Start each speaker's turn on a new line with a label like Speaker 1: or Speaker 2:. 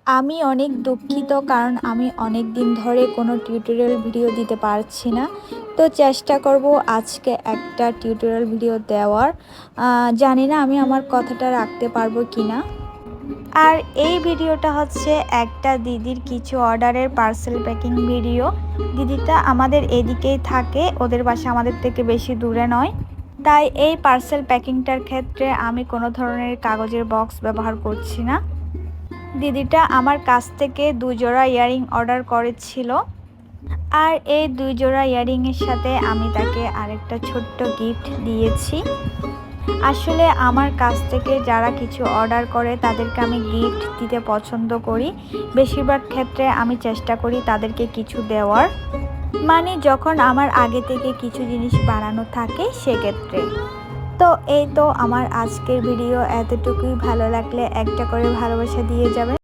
Speaker 1: আমি অনেক দুঃখিত, কারণ আমি অনেক দিন ধরে কোনো টিউটোরিয়াল ভিডিও দিতে পারছি না। তো চেষ্টা করব আজকে একটা টিউটোরিয়াল ভিডিও দেওয়ার। জানি না আমি আমার কথাটা রাখতে পারবো কিনা। আর এই ভিডিওটা হচ্ছে একটা দিদির কিছু অর্ডারের পার্সেল প্যাকিং ভিডিও। দিদিটা আমাদের এদিকেই থাকে, ওদের বাসা আমাদের থেকে বেশি দূরে নয়। তাই এই পার্সেল প্যাকিংটার ক্ষেত্রে আমি কোনো ধরনের কাগজের বক্স ব্যবহার করছি না। দিদিটা আমার কাছ থেকে 2 জোড়া ইয়াররিং অর্ডার করেছিল, আর এই 2 জোড়া ইয়াররিংয়ের সাথে আমি তাকে আরেকটা ছোট্ট গিফট দিয়েছি। আসলে আমার কাছ থেকে যারা কিছু অর্ডার করে তাদেরকে আমি গিফট দিতে পছন্দ করি। বেশিরভাগ ক্ষেত্রে আমি চেষ্টা করি তাদেরকে কিছু দেওয়ার, মানে যখন আমার আগে থেকে কিছু জিনিস বানানো থাকে সেক্ষেত্রে। তো এই তো আমার আজকের ভিডিও এতটুকুই। ভালো লাগলে একটা করে ভালোবাসা দিয়ে যাবেন।